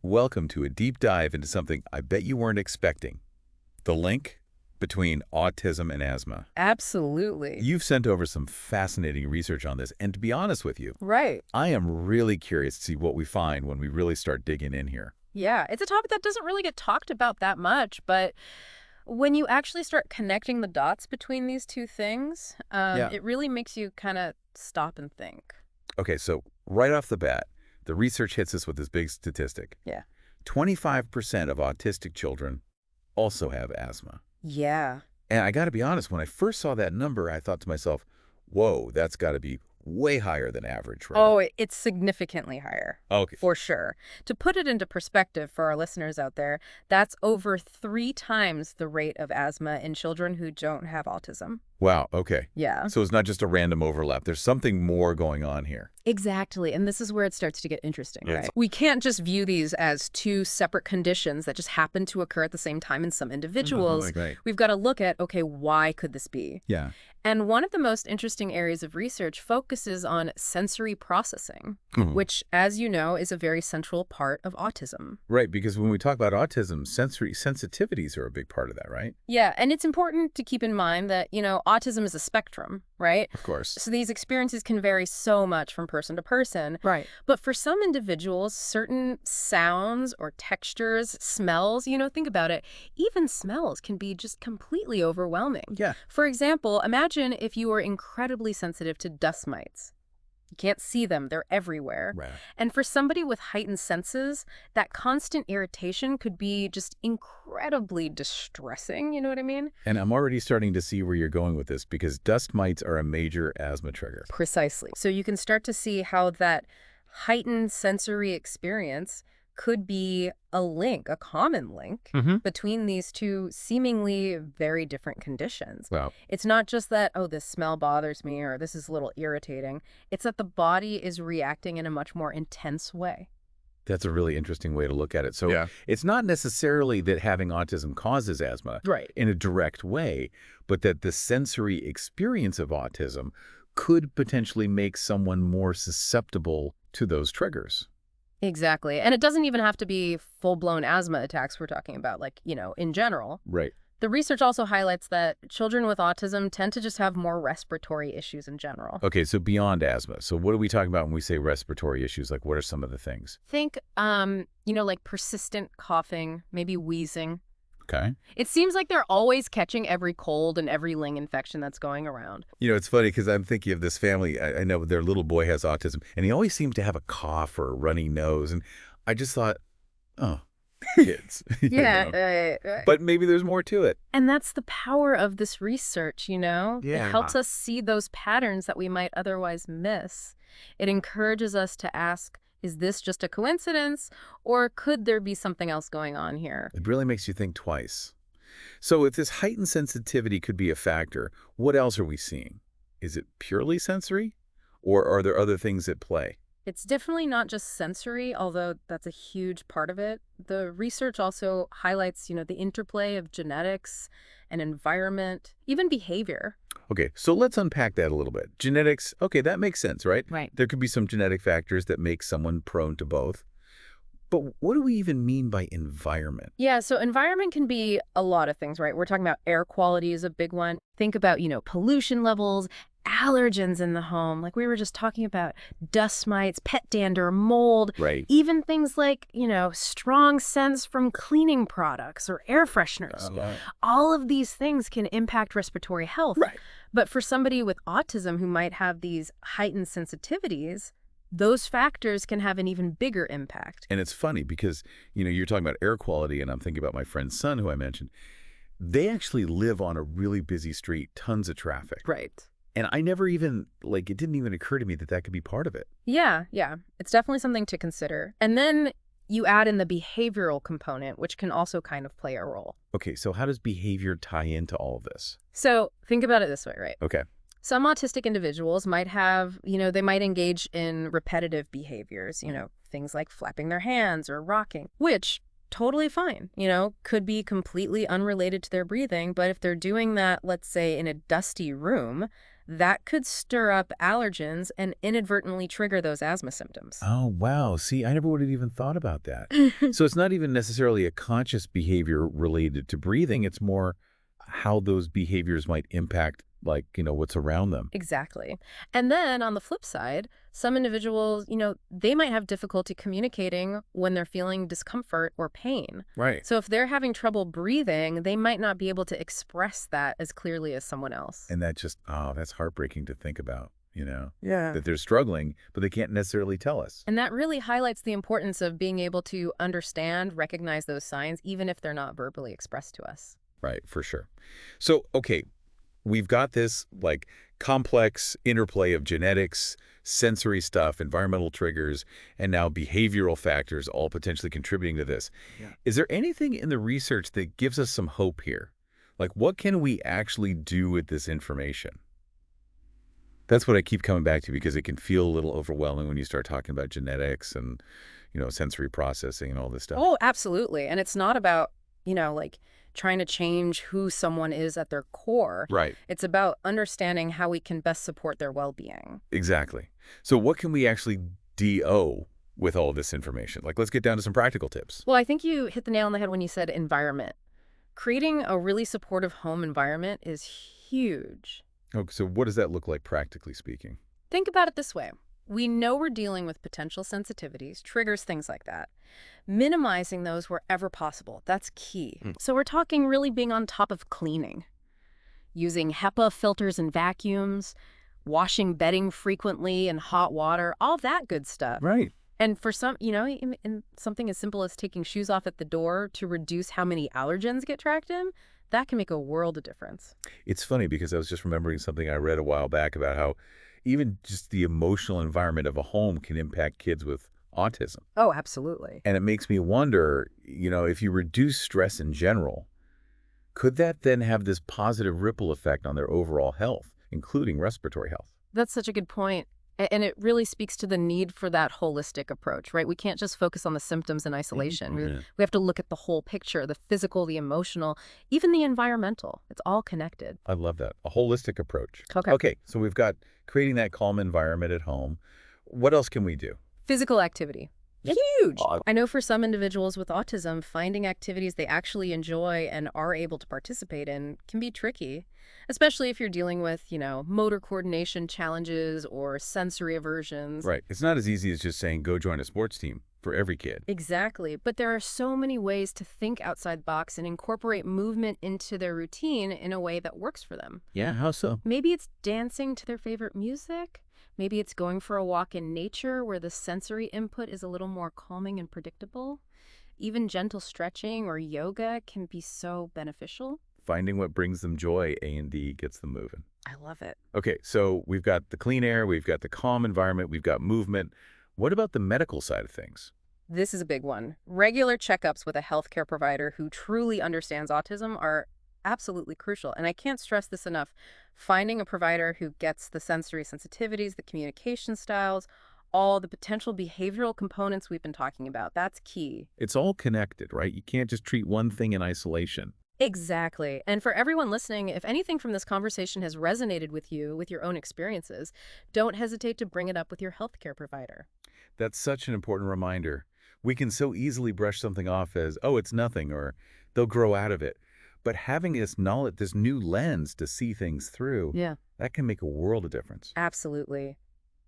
Welcome to a deep dive into something I bet you weren't expecting. The link between autism and asthma. Absolutely. You've sent over some fascinating research on this, and to be honest with you, Right. I am really curious to see what we find when we really start digging in here. Yeah, it's a topic that doesn't really get talked about that much, but when you actually start connecting the dots between these two things, Yeah. it really makes you kind of stop and think. Okay, so right off the bat, the research hits us with this big statistic. Yeah. 25% of autistic children also have asthma. Yeah. And I got to be honest, when I first saw that number, I thought to myself, whoa, that's got to be way higher than average, right? Oh, it's significantly higher. Okay. For sure. To put it into perspective for our listeners out there, that's over 3 times the rate of asthma in children who don't have autism. Wow, okay. Yeah. So it's not just a random overlap. There's something more going on here. Exactly. And this is where it starts to get interesting, Yes. right? We can't just view these as two separate conditions that just happen to occur at the same time in some individuals. Right. We've got to look at, okay, why could this be? Yeah. And one of the most interesting areas of research focuses on sensory processing, which, as you know, is a very central part of autism. Right, because when we talk about autism, sensory sensitivities are a big part of that, right? Yeah, and it's important to keep in mind that, autism is a spectrum, right? Of course. So these experiences can vary so much from person to person. Right. But for some individuals, certain sounds or textures, smells, think about it, even smells can be just completely overwhelming. Yeah. For example, imagine if you were incredibly sensitive to dust mites. You can't see them, they're everywhere. Right. And for somebody with heightened senses, that constant irritation could be just incredibly distressing, you know what I mean? And I'm already starting to see where you're going with this because dust mites are a major asthma trigger. Precisely. So you can start to see how that heightened sensory experience could be a common link between these two seemingly very different conditions. Wow. It's not just that, oh, this smell bothers me or this is a little irritating. It's that the body is reacting in a much more intense way. That's a really interesting way to look at it. So it's not necessarily that having autism causes asthma Right. in a direct way, but that the sensory experience of autism could potentially make someone more susceptible to those triggers. Exactly. And it doesn't even have to be full-blown asthma attacks we're talking about, like, in general. Right. The research also highlights that children with autism tend to just have more respiratory issues in general. Okay, so beyond asthma. So what are we talking about when we say respiratory issues? Like, what are some of the things? Think, like persistent coughing, maybe wheezing. Okay. It seems like they're always catching every cold and every lung infection that's going around. It's funny because I'm thinking of this family. I know their little boy has autism, and he always seems to have a cough or a runny nose. And I just thought, oh, kids. Yeah. But maybe there's more to it. And that's the power of this research, Yeah. It helps us see those patterns that we might otherwise miss. It encourages us to ask, is this just a coincidence, or could there be something else going on here? It really makes you think twice. So if this heightened sensitivity could be a factor, what else are we seeing? Is it purely sensory, or are there other things at play? It's definitely not just sensory, although that's a huge part of it. The research also highlights, the interplay of genetics and environment, even behavior. Okay, so let's unpack that a little bit. Genetics, okay, that makes sense, right? Right. There could be some genetic factors that make someone prone to both. But what do we even mean by environment? Yeah, so environment can be a lot of things, right? We're talking about air quality is a big one. Think about, pollution levels, allergens in the home, like we were just talking about, dust mites, pet dander, mold, Right. even things like, strong scents from cleaning products or air fresheners. All of these things can impact respiratory health. Right. But for somebody with autism who might have these heightened sensitivities, those factors can have an even bigger impact. And it's funny because, you're talking about air quality, and I'm thinking about my friend's son who I mentioned. They actually live on a really busy street, tons of traffic. Right. And I never even, it didn't even occur to me that could be part of it. Yeah. It's definitely something to consider. And then you add in the behavioral component, which can also kind of play a role. Okay, so how does behavior tie into all of this? So think about it this way, right? Okay. Some autistic individuals might have, they might engage in repetitive behaviors, things like flapping their hands or rocking, which totally fine, could be completely unrelated to their breathing. But if they're doing that, let's say in a dusty room, that could stir up allergens and inadvertently trigger those asthma symptoms. Oh, wow. See, I never would have even thought about that. So it's not even necessarily a conscious behavior related to breathing. It's more how those behaviors might impact, like, what's around them. Exactly. And then on the flip side, some individuals, they might have difficulty communicating when they're feeling discomfort or pain. Right. So if they're having trouble breathing, they might not be able to express that as clearly as someone else. And that just, oh, that's heartbreaking to think about, Yeah. that they're struggling, but they can't necessarily tell us. And that really highlights the importance of being able to understand, recognize those signs, even if they're not verbally expressed to us. Right, for sure. So, okay, we've got this like complex interplay of genetics, sensory stuff, environmental triggers, and now behavioral factors all potentially contributing to this. Yeah. Is there anything in the research that gives us some hope here? Like, what can we actually do with this information? That's what I keep coming back to because it can feel a little overwhelming when you start talking about genetics and, sensory processing and all this stuff. Oh, absolutely. And it's not about, like trying to change who someone is at their core. Right. It's about understanding how we can best support their well-being. Exactly. So what can we actually do with all this information? Like, let's get down to some practical tips. Well, I think you hit the nail on the head when you said environment. Creating a really supportive home environment is huge. Oh, so what does that look like practically speaking? Think about it this way. We know we're dealing with potential sensitivities, triggers, things like that. Minimizing those wherever possible, that's key. So we're talking really being on top of cleaning, using HEPA filters and vacuums, washing bedding frequently in hot water, all that good stuff. Right. And for some, in something as simple as taking shoes off at the door to reduce how many allergens get tracked in, that can make a world of difference. It's funny because I was just remembering something I read a while back about how even just the emotional environment of a home can impact kids with autism. Oh, absolutely. And it makes me wonder, if you reduce stress in general, could that then have this positive ripple effect on their overall health, including respiratory health? That's such a good point. And it really speaks to the need for that holistic approach, right? We can't just focus on the symptoms in isolation. We have to look at the whole picture, the physical, the emotional, even the environmental. It's all connected. I love that. A holistic approach. Okay. Okay, so we've got creating that calm environment at home. What else can we do? Physical activity. Huge. I know for some individuals with autism, finding activities they actually enjoy and are able to participate in can be tricky, especially if you're dealing with, motor coordination challenges or sensory aversions. Right. It's not as easy as just saying, go join a sports team for every kid. Exactly. But there are so many ways to think outside the box and incorporate movement into their routine in a way that works for them. Yeah, how so? Maybe it's dancing to their favorite music. Maybe it's going for a walk in nature where the sensory input is a little more calming and predictable. Even gentle stretching or yoga can be so beneficial. Finding what brings them joy, A&D gets them moving. I love it. Okay, so we've got the clean air, we've got the calm environment, we've got movement. What about the medical side of things? This is a big one. Regular checkups with a healthcare provider who truly understands autism are absolutely crucial. And I can't stress this enough. Finding a provider who gets the sensory sensitivities, the communication styles, all the potential behavioral components we've been talking about, that's key. It's all connected, right? You can't just treat one thing in isolation. Exactly. And for everyone listening, if anything from this conversation has resonated with you, with your own experiences, don't hesitate to bring it up with your healthcare provider. That's such an important reminder. We can so easily brush something off as, oh, it's nothing, or they'll grow out of it. But having this knowledge, this new lens to see things through, that can make a world of difference. Absolutely.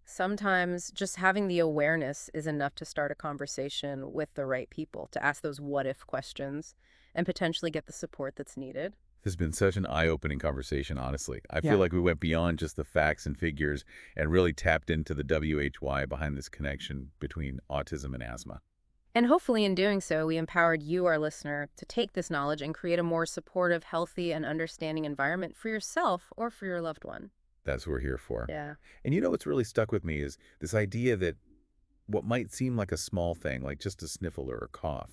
Sometimes just having the awareness is enough to start a conversation with the right people, to ask those what-if questions and potentially get the support that's needed. This has been such an eye-opening conversation, honestly. I feel like we went beyond just the facts and figures and really tapped into the WHY behind this connection between autism and asthma. And hopefully in doing so, we empowered you, our listener, to take this knowledge and create a more supportive, healthy, and understanding environment for yourself or for your loved one. That's what we're here for. Yeah. And what's really stuck with me is this idea that what might seem like a small thing, like just a sniffle or a cough,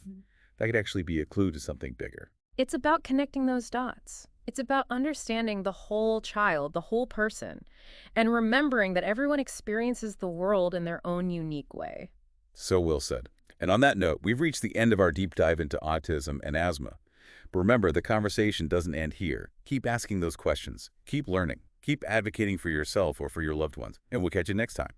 that could actually be a clue to something bigger. It's about connecting those dots. It's about understanding the whole child, the whole person, and remembering that everyone experiences the world in their own unique way. So well said. And on that note, we've reached the end of our deep dive into autism and asthma. But remember, the conversation doesn't end here. Keep asking those questions. Keep learning. Keep advocating for yourself or for your loved ones, and we'll catch you next time.